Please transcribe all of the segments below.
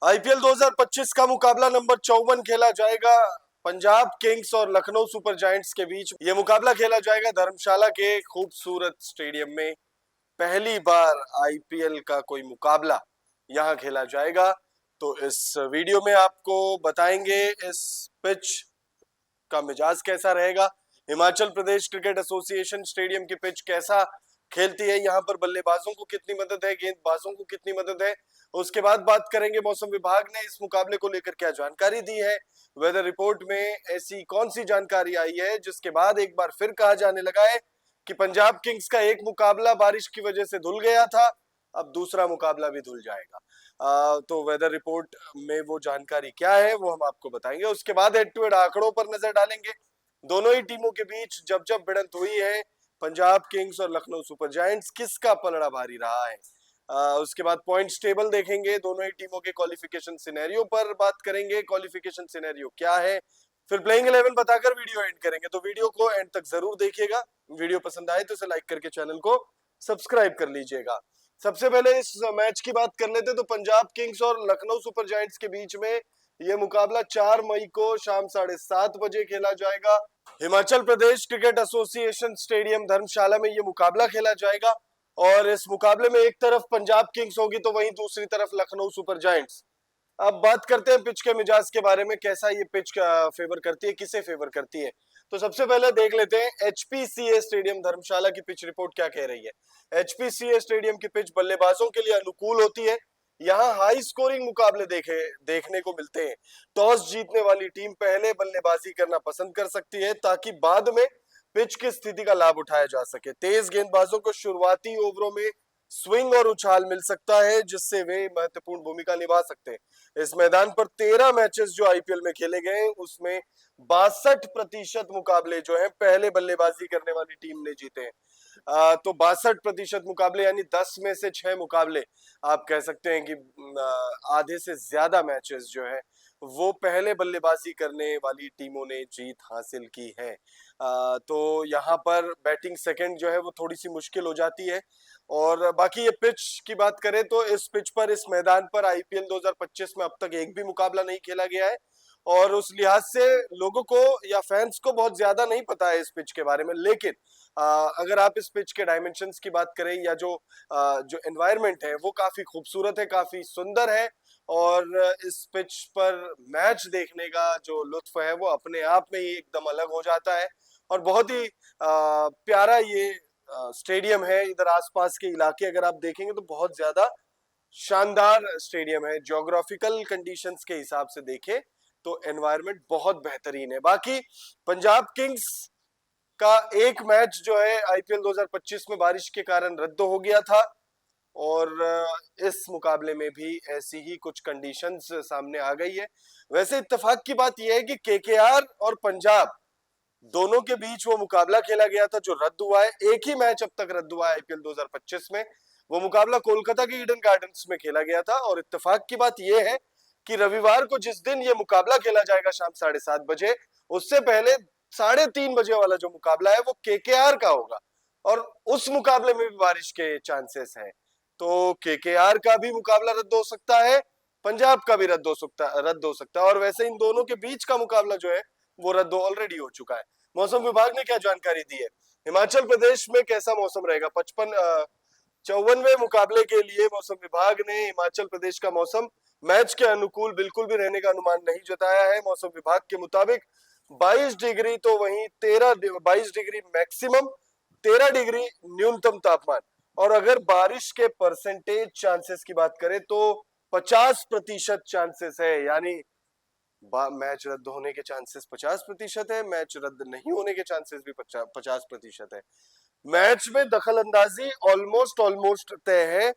IPL 2025 का मुकाबला number 54 खेला जाएगा पंजाब किंग्स और लखनऊ सुपर जायंट्स के बीच। ये मुकाबला खेला जाएगा धर्मशाला के खूबसूरत स्टेडियम में। पहली बार आईपीएल का कोई मुकाबला यहां खेला जाएगा। तो इस वीडियो में आपको बताएंगे इस पिच का मिजाज कैसा रहेगा, Himachal Pradesh cricket association stadium की पिच कैसा खेलती है, यहाँ पर बल्लेबाजों को कितनी मदद है, गेंदबाजों को कितनी मदद है। उसके बाद बात करेंगे मौसम विभाग ने इस मुकाबले को लेकर क्या जानकारी दी है, वेदर रिपोर्ट में ऐसी कौन सी जानकारी आई है जिसके बाद एक बार फिर कहा जाने लगा है कि पंजाब किंग्स का एक मुकाबला बारिश की वजह से धुल गया था, अब दूसरा मुकाबला भी धुल जाएगा। तो वेदर रिपोर्ट में वो जानकारी क्या है वो हम आपको बताएंगे। उसके बाद हेड टू हेड आंकड़ों पर नजर डालेंगे। दोनों ही टीमों के बीच जब जब भिड़ंत हुई है, पंजाब किंग्स और लखनऊ सुपर जायंट्स, किसका पलड़ा भारी रहा है। उसके बाद पॉइंट्स टेबल देखेंगे, दोनों ही टीमों के क्वालिफिकेशन सिनेरियो पर बात करेंगे, क्वालिफिकेशन सिनेरियो क्या है। फिर प्लेइंग 11 बताकर वीडियो एंड करेंगे, तो वीडियो को एंड तक जरूर देखिएगा। वीडियो पसंद आए तो इसे लाइक करके चैनल को सब्सक्राइब कर लीजिएगा। सबसे पहले इस मैच की बात कर लेते तो पंजाब किंग्स और लखनऊ सुपर जायंट्स के बीच में यह मुकाबला 4 मई को शाम 7:30 बजे खेला जाएगा। Himachal Pradesh cricket association stadium धर्मशाला में यह मुकाबला खेला जाएगा और इस मुकाबले में एक तरफ पंजाब किंग्स होगी तो वहीं दूसरी तरफ लखनऊ सुपर जायंट्स। अब बात करते हैं पिच के मिजाज के बारे में, कैसा ये पिच फेवर करती है, किसे फेवर करती है। तो सबसे पहले देख लेते हैं एचपीसीए स्टेडियम धर्मशाला की पिच रिपोर्ट क्या कह रही है। एचपीसीए स्टेडियम की पिच बल्लेबाजों के लिए अनुकूल होती है। यहाँ हाई स्कोरिंग मुकाबले देखने को मिलते हैं। टॉस जीतने वाली टीम पहले बल्लेबाजी करना पसंद कर सकती है ताकि बाद में पिच की स्थिति का लाभ उठाया जा सके। तेज गेंदबाजों को शुरुआती ओवरों में स्विंग और उछाल मिल सकता है जिससे वे महत्वपूर्ण भूमिका निभा सकते हैं। इस मैदान पर 13 मैचेस जो आईपीएल में खेले गए उसमें 62% मुकाबले जो है पहले बल्लेबाजी करने वाली टीम ने जीते हैं। तो 62% मुकाबले यानी 10 में से 6 मुकाबले आप कह सकते हैं कि आधे से ज्यादा मैचेस जो है वो पहले बल्लेबाजी करने वाली टीमों ने जीत हासिल की है। तो यहाँ पर बैटिंग सेकंड जो है वो थोड़ी सी मुश्किल हो जाती है। और बाकी ये पिच की बात करें तो इस पिच पर, इस मैदान पर आईपीएल 2025 में अब तक एक भी मुकाबला नहीं खेला गया है और उस लिहाज से लोगों को या फैंस को बहुत ज्यादा नहीं पता है इस पिच के बारे में। लेकिन अगर आप इस पिच के डायमेंशंस की बात करें या जो एनवायरनमेंट है वो काफी खूबसूरत है, काफी सुंदर है और इस पिच पर मैच देखने का जो लुत्फ है वो अपने आप में ही एकदम अलग हो जाता है और बहुत ही प्यारा ये स्टेडियम है। इधर आसपास के इलाके अगर आप देखेंगे तो बहुत ज्यादा शानदार स्टेडियम है। ज्योग्राफिकल कंडीशंस के हिसाब से देखें तो एनवायरनमेंट बहुत बेहतरीन है। बाकी पंजाब किंग्स का एक मैच जो है आईपीएल 2025 में बारिश के कारण रद्द हो गया था और इस मुकाबले में भी ऐसी ही कुछ कंडीशंस सामने आ गई है। वैसे इत्तेफाक की बात यह है कि केकेआर और पंजाब दोनों के बीच वो मुकाबला खेला गया था जो रद्द हुआ है। एक ही मैच अब तक रद्द हुआ है आईपीएल 2025 में, वो मुकाबला कोलकाता के ईडन गार्डन्स में खेला गया था। और इत्तेफाक की बात यह है कि रविवार को जिस दिन ये मुकाबला खेला जाएगा शाम 7:30 बजे, उससे पहले 3:30 बजे वाला जो मुकाबला है वो केकेआर का होगा और उस मुकाबले में भी बारिश के चांसेस हैं। तो केकेआर का भी मुकाबला रद्द हो सकता है, पंजाब का भी रद्द हो सकता है और वैसे इन दोनों के बीच का मुकाबला जो है वो रद्द ऑलरेडी हो चुका है। मौसम विभाग ने क्या जानकारी दी है, हिमाचल प्रदेश में कैसा मौसम रहेगा। 54वें मुकाबले के लिए मौसम विभाग ने हिमाचल प्रदेश का मौसम मैच के अनुकूल बिल्कुल भी रहने का अनुमान नहीं जताया है। मौसम विभाग के मुताबिक 22 डिग्री तो वहीं 22 डिग्री मैक्सिमम, 13 डिग्री न्यूनतम तापमान। और अगर बारिश के परसेंटेज चांसेस की बात करें तो 50% चांसेस है, यानी मैच रद्द होने के चांसेस 50% है, मैच रद्द नहीं होने के चांसेस भी 50% है। मैच में दखल अंदाजी ऑलमोस्ट तय है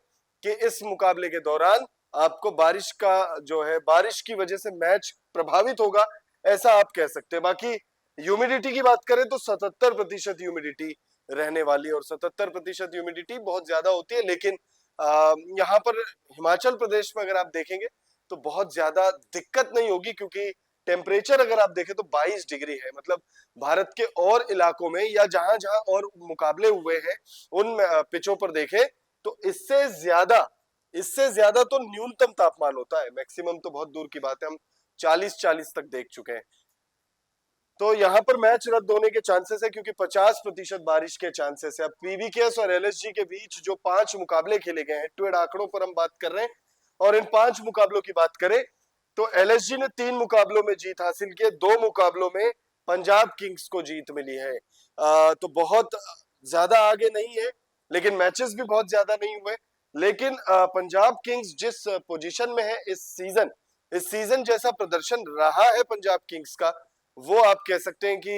कि इस मुकाबले के दौरान आपको बारिश का जो है, बारिश की वजह से मैच प्रभावित होगा, ऐसा आप कह सकते हैं। बाकी ह्यूमिडिटी की बात करें तो 77% ह्यूमिडिटी रहने वाली, और 77% ह्यूमिडिटी बहुत ज्यादा होती है। लेकिन यहाँ पर हिमाचल प्रदेश में अगर आप देखेंगे तो बहुत ज्यादा दिक्कत नहीं होगी क्योंकि टेम्परेचर अगर आप देखें तो 22 डिग्री है। मतलब भारत के और इलाकों में या जहां जहां और मुकाबले हुए हैं उन पिचों पर देखें तो इससे ज्यादा इससे ज्यादा तो न्यूनतम तापमान होता है, मैक्सिमम तो बहुत दूर की बात है, हम 40-40 तक देख चुके हैं। तो यहाँ पर मैच रद्द होने के चांसेस है क्योंकि 50% बारिश के चांसेस है। अब पीवीकेएस और एलएसजी के बीच जो 5 मुकाबले खेले गए हैं, टू आंकड़ों पर हम बात कर रहे हैं, और इन 5 मुकाबलों की बात करें तो एलएसजी ने 3 मुकाबलों में जीत हासिल की है, 2 मुकाबलों में पंजाब किंग्स को जीत मिली है। तो बहुत ज्यादा आगे नहीं है, लेकिन मैचेस भी बहुत ज्यादा नहीं हुए। लेकिन पंजाब किंग्स जिस पोजीशन में है इस सीजन जैसा प्रदर्शन रहा है पंजाब किंग्स का, वो आप कह सकते हैं कि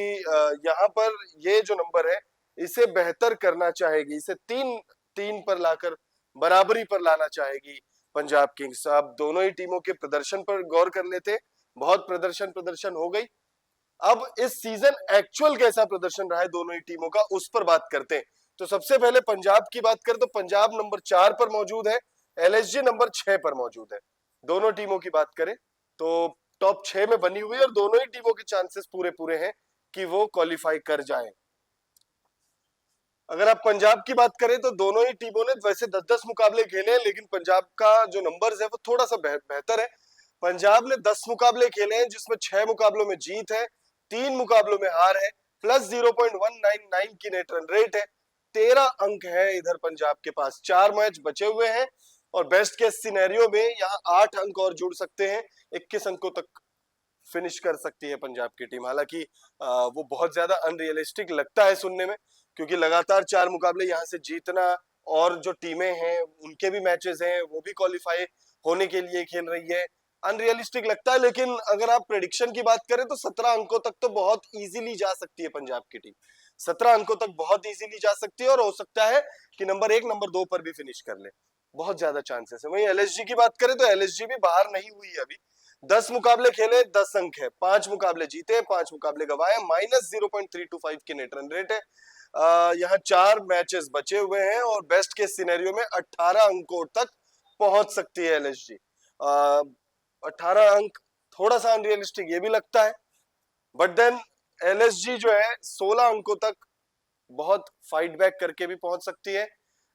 यहाँ पर ये जो नंबर है इसे बेहतर करना चाहेगी, इसे 3-3 पर लाकर बराबरी पर लाना चाहेगी पंजाब किंग्स। अब दोनों ही टीमों के प्रदर्शन पर गौर कर लेते हैं, बहुत प्रदर्शन हो गई। अब इस सीजन एक्चुअल कैसा प्रदर्शन रहा है दोनों ही टीमों का, उस पर बात करते हैं। तो सबसे पहले पंजाब की बात करें तो पंजाब नंबर 4 पर मौजूद है, एलएसजी नंबर 6 पर मौजूद है। दोनों टीमों की बात करें तो टॉप 6 में बनी हुई है और दोनों ही टीमों के चांसेस पूरे पूरे हैं कि वो क्वालिफाई कर जाएं। अगर आप पंजाब की बात करें तो दोनों ही टीमों ने वैसे 10-10 मुकाबले खेले हैं, लेकिन पंजाब का जो नंबर्स है वो थोड़ा सा बेहतर है। पंजाब ने 10 मुकाबले खेले हैं जिसमें 6 मुकाबलों में जीत है, 3 मुकाबलों में हार है, प्लस 0.199 की नेट रन रेट है, 13 अंक है इधर पंजाब के पास, 4 मैच बचे हुए हैं और बेस्ट केस सिनेरियो में यहाँ 8 अंक और जुड़ सकते हैं, 21 अंकों तक फिनिश कर सकती है पंजाब की टीम। हालांकि वो बहुत ज्यादा अनरियलिस्टिक लगता है सुनने में, क्योंकि लगातार 4 मुकाबले यहाँ से जीतना, और जो टीमें हैं उनके भी मैचेस हैं, वो भी क्वालिफाई होने के लिए खेल रही है, अनरियलिस्टिक लगता है। लेकिन अगर आप प्रेडिक्शन की बात करें तो 17 अंकों तक तो बहुत इजीली जा सकती है पंजाब की टीम, 17 अंकों तक बहुत इजीली जा सकती है, और हो सकता है कि नंबर 1 नंबर 2 पर भी फिनिश कर ले, बहुत ज्यादा चांसेस है। वहीं एलएसजी की बात करें तो एलएसजी भी बाहर नहीं हुई है अभी, 10 मुकाबले खेले, 10 अंक है, 5 मुकाबले जीते, 5 मुकाबले गवाए, -0.325 की नेट रन रेट है। यहाँ 4 मैचेस बचे हुए हैं और बेस्ट के सिनेरियो में 18 अंकों तक पहुंच सकती है एलएसजी। 18 अंक थोड़ा सा अनरियलिस्टिक ये भी लगता है, बट देन एलएसजी जो है 16 अंकों तक बहुत फाइट बैक करके भी पहुंच सकती है।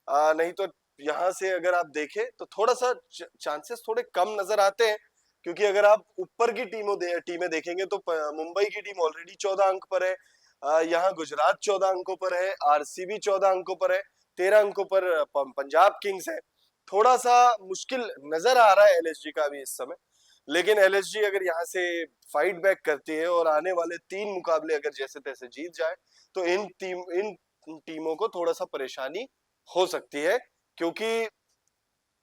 नहीं तो यहाँ से अगर आप देखें तो थोड़ा सा चांसेस थोड़े कम नजर आते हैं, क्योंकि अगर आप ऊपर की टीमें देखेंगे तो मुंबई की टीम ऑलरेडी 14 अंक पर है, यहाँ गुजरात 14 अंकों पर है, आरसीबी 14 अंकों पर है, 13 अंकों पर पंजाब किंग्स है। थोड़ा सा मुश्किल नजर आ रहा है एलएसजी का भी इस समय, लेकिन एलएसजी अगर यहाँ से फाइट बैक करती है और आने वाले 3 मुकाबले अगर जैसे तैसे जीत जाए तो इन टीमों को थोड़ा सा परेशानी हो सकती है, क्योंकि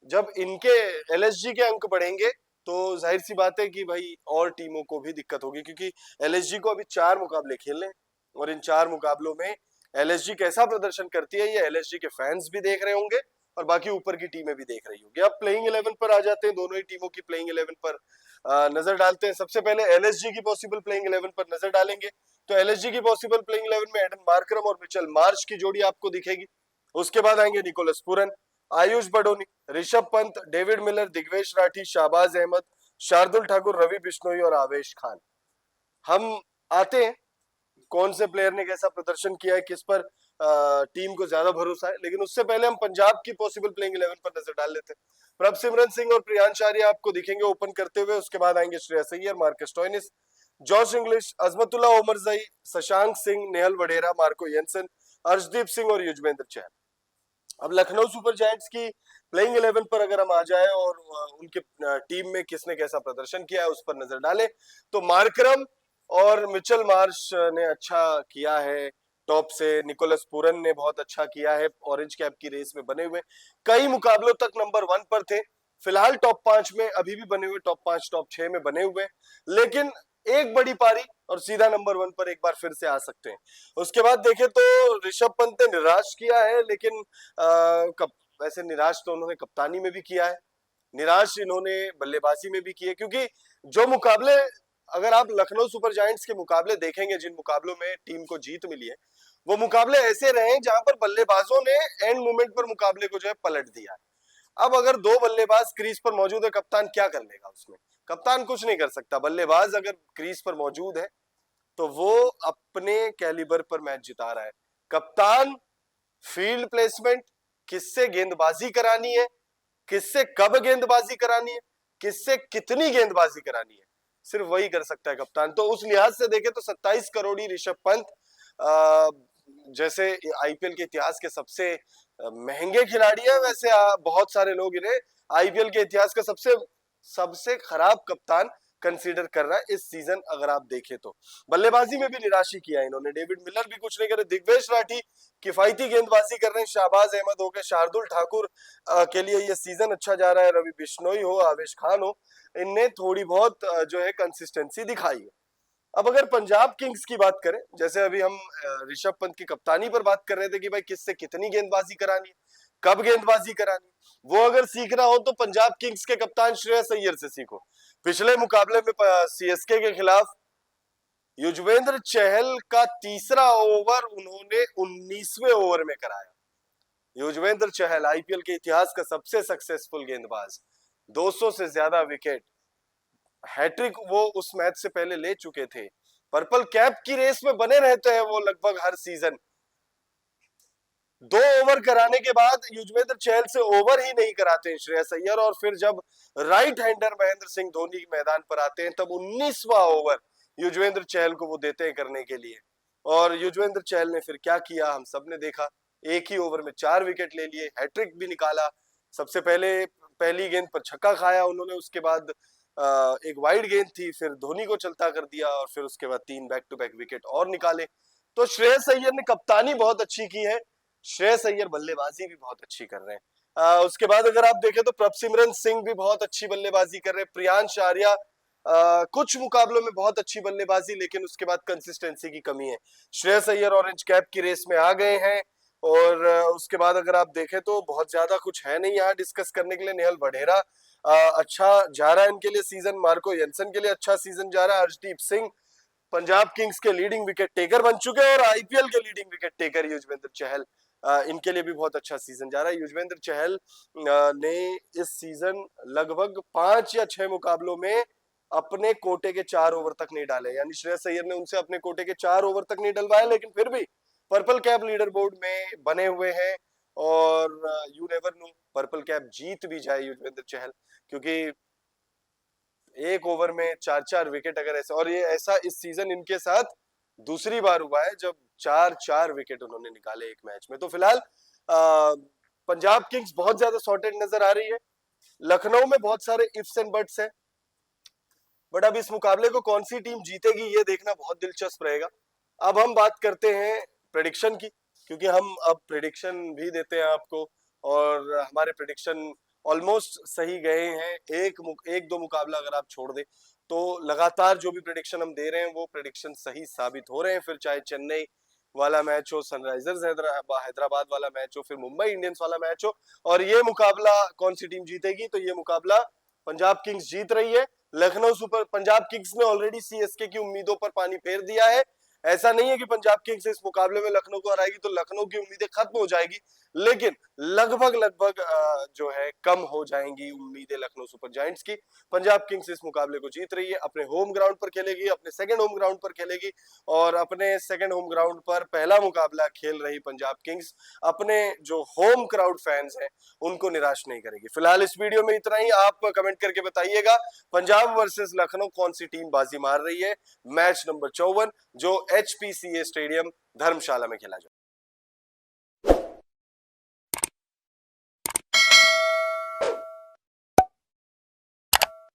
जब इनके एलएसजी के अंक बढ़ेंगे तो जाहिर सी बात है कि भाई और टीमों को भी दिक्कत होगी, क्योंकि एलएसजी को अभी 4 मुकाबले खेलने हैं और इन 4 मुकाबलों में एलएसजी कैसा प्रदर्शन करती है ये एलएसजी के फैंस भी देख रहे होंगे और बाकी ऊपर की टीमें भी देख रही होंगी। अब प्लेइंग 11 पर आ जाते हैं, दोनों ही टीमों की प्लेइंग 11 पर नजर डालते हैं। सबसे पहले एलएसजी की पॉसिबल प्लेइंग 11 पर नजर डालेंगे तो एलएसजी की पॉसिबल प्लेइंग 11 में एडन मार्करम और मिचेल मार्श की जोड़ी आपको दिखेगी। उसके बाद आएंगे Nicholas Pooran, Ayush Badoni, Rishabh Pant, David Miller, Digvesh Rathi, Shahbaz Ahmed, Shardul Thakur, Ravi Bishnoi और आवेश खान। हम आते हैं कौन से प्लेयर ने कैसा प्रदर्शन किया है, किस पर टीम को ज्यादा भरोसा है, लेकिन उससे पहले हम पंजाब की पॉसिबल प्लेइंग 11 पर नजर डाल लेते हैं। प्रभसिमरन सिंह और प्रियांश आर्य आपको दिखेंगे ओपन करते हुए। उसके बाद आएंगे Shreyas Iyer, Marcus Stoinis, Josh Inglis, Azmatullah Omarzai, Shashank Singh, Nehal Wadhera, Marco Jansen, Arshdeep Singh और युजवेंद्र चहल। अब लखनऊ सुपर जायंट्स की प्लेइंग 11 पर अगर हम आ जाए और उनके टीम में किसने कैसा प्रदर्शन किया है उस पर नजर डालें तो मार्करम और मिचेल मार्श ने अच्छा किया है टॉप से, निकोलस पूरन ने बहुत अच्छा किया है, ऑरेंज कैप की रेस में बने हुए कई मुकाबलों तक नंबर 1 पर थे, फिलहाल टॉप 5 में अभी भी बने हुए, टॉप 5 टॉप 6 में बने हुए, लेकिन एक बड़ी पारी और सीधा नंबर 1 पर एक बार फिर से आ सकते हैं। उसके बाद देखें तो ऋषभ पंत ने निराश किया है, लेकिन वैसे निराश तो उन्होंने कप्तानी में भी किया है, निराश इन्होंने बल्लेबाजी में भी की है, क्योंकि जो मुकाबले अगर आप लखनऊ सुपर जायंट्स के मुकाबले देखेंगे जिन मुकाबलों में टीम को जीत मिली है वो मुकाबले ऐसे रहे जहां पर बल्लेबाजों ने एंड मोमेंट पर मुकाबले को जो है पलट दिया है। अब अगर 2 बल्लेबाज क्रीज पर मौजूद है, कप्तान क्या कर लेगा उसमें, कप्तान कुछ नहीं कर सकता। बल्लेबाज अगर क्रीज पर मौजूद है तो वो अपने कैलिबर पर मैच जिता रहा है, कप्तान फील्ड प्लेसमेंट, किससे गेंदबाजी करानी है, किससे कब गेंदबाजी करानी है, किससे कितनी गेंदबाजी करानी है, सिर्फ वही कर सकता है कप्तान। तो उस लिहाज से देखें तो 27 करोड़ी ऋषभ पंत जैसे आईपीएल के इतिहास के सबसे महंगे खिलाड़ी है, वैसे बहुत सारे लोग इन्हें आईपीएल के इतिहास का सबसे सबसे खराब कप्तान कंसीडर कर रहा है इस सीजन। अगर आप देखें तो बल्लेबाजी में भी निराशी किया इन्होंने, डेविड मिलर भी कुछ नहीं करे, दिग्वेश राठी किफायती गेंदबाजी कर रहे हैं, शाहबाज अहमद हो गए, शार्दुल ठाकुर के लिए ये सीजन अच्छा जा रहा है, रवि बिश्नोई हो, आवेश खान हो, इनने थोड़ी बहुत जो है कंसिस्टेंसी दिखाई है। अब अगर पंजाब किंग्स की बात करें, जैसे अभी हम ऋषभ पंत की कप्तानी पर बात कर रहे थे कि भाई किससे कितनी गेंदबाजी करानी है, कब गेंदबाजी करानी है, वो अगर सीखना हो तो पंजाब किंग्स के कप्तान श्रेयस अय्यर से सीखो। पिछले मुकाबले में सीएसके के खिलाफ युजवेंद्र चहल का तीसरा ओवर उन्होंने 19वें ओवर में कराया। युजवेंद्र चहल आईपीएल के इतिहास का सबसे सक्सेसफुल गेंदबाज, 200 से ज्यादा विकेट, हैट्रिक वो उस मैच से पहले ले चुके थे। पर्पल कैप की रेस में बने रहते हैं वो लगभग हर सीजन। 2 ओवर कराने के बाद युजवेंद्र चहल से ओवर ही नहीं कराते हैं श्रेयस अय्यर, और फिर जब राइट हैंडर महेंद्र सिंह धोनी मैदान पर आते हैं तब 19वां ओवर युजवेंद्र चहल को वो देते हैं करने के लिए। और युजवेंद्र चहल ने फिर क्या किया हम सब ने देखा, एक ही ओवर में 4 विकेट ले लिए, हैट्रिक भी निकाला। सबसे पहले पहली गेंद पर छक्का खाया उन्होंने, उसके बाद एक वाइड गेंद थी, फिर धोनी को चलता कर दिया, और फिर उसके बाद 3 बैक टू बैक विकेट और निकाले। तो श्रेयस अय्यर ने कप्तानी बहुत अच्छी की है, श्रेयस अय्यर बल्लेबाजी भी बहुत अच्छी कर रहे हैं। उसके बाद अगर आप देखें तो प्रभसिमरन सिंह भी बहुत अच्छी बल्लेबाजी कर रहे हैं, प्रियांश आर्या कुछ मुकाबलों में बहुत अच्छी बल्लेबाजी, लेकिन उसके बाद कंसिस्टेंसी की कमी है। श्रेयस अय्यर ऑरेंज कैप की रेस में आ गए हैं, और उसके बाद अगर आप देखें तो बहुत ज्यादा कुछ है नहीं यहाँ डिस्कस करने के लिए। नेहल वढेरा अच्छा जा रहा है इनके लिए सीजन, मार्को येंसन के लिए अच्छा सीजन जा रहा है, हर्षदीप सिंह पंजाब किंग्स के लीडिंग विकेट टेकर बन चुके हैं, और आईपीएल के leading wicket taker Yuzvendra Chahal, इनके लिए भी बहुत अच्छा सीजन जा रहा है। युजवेंद्र चहल ने इस सीजन लगभग 5 या 6 मुकाबलों में अपने कोटे के 4 ओवर तक नहीं डाले, यानी श्रेयस अय्यर ने उनसे अपने कोटे के 4 ओवर तक नहीं डलवाए, लेकिन फिर भी पर्पल कैप लीडर बोर्ड में बने हुए हैं। और you never know, purple cap जीत भी जाए युजवेंद्र चहल, क्योंकि एक ओवर में 4-4 विकेट अगर ऐसे, और ये ऐसा इस सीजन इनके साथ दूसरी बार हुआ है जब 4-4 विकेट उन्होंने निकाले एक मैच में। तो फिलहाल पंजाब किंग्स बहुत ज्यादा सॉर्टेड नजर आ रही है, लखनऊ में बहुत सारे इफ्स एंड बट्स है, बट अब इस मुकाबले को कौन सी टीम जीतेगी ये देखना बहुत दिलचस्प रहेगा। अब हम बात करते हैं प्रेडिक्शन की, क्योंकि हम अब प्रेडिक्शन भी देते हैं आपको, और हमारे प्रेडिक्शन ऑलमोस्ट सही गए हैं। एक दो मुकाबला अगर आप छोड़ दे तो लगातार जो भी प्रेडिक्शन हम दे रहे हैं वो प्रेडिक्शन सही साबित हो रहे हैं। फिर चाहे चेन्नई वाला मैच हो, सनराइजर्स हैदराबाद वाला मैच हो, फिर मुंबई इंडियंस वाला मैच हो, और ये मुकाबला कौन सी टीम जीतेगी, तो ये मुकाबला पंजाब किंग्स जीत रही है। पंजाब किंग्स ने ऑलरेडी सीएसके की उम्मीदों पर पानी फेर दिया है। ऐसा नहीं है कि पंजाब किंग्स इस मुकाबले में लखनऊ को हराएगी तो लखनऊ की उम्मीदें खत्म हो जाएगी, लेकिन लगभग लगभग जो है कम हो जाएंगी उम्मीदें लखनऊ सुपर जायंट्स की। पंजाब किंग्स इस मुकाबले को जीत रही है, अपने होम ग्राउंड पर खेलेगी, अपने सेकंड होम ग्राउंड पर खेलेगी, और अपने सेकंड होम ग्राउंड पर पहला मुकाबला खेल रही पंजाब किंग्स अपने जो होम क्राउड फैंस हैं उनको निराश नहीं करेगी। फिलहाल इस वीडियो में इतना ही। आप कमेंट करके बताइएगा पंजाब वर्सेस लखनऊ कौन सी टीम बाजी मार रही है, मैच नंबर 54 जो एचपीसीए स्टेडियम धर्मशाला में खेला जाए।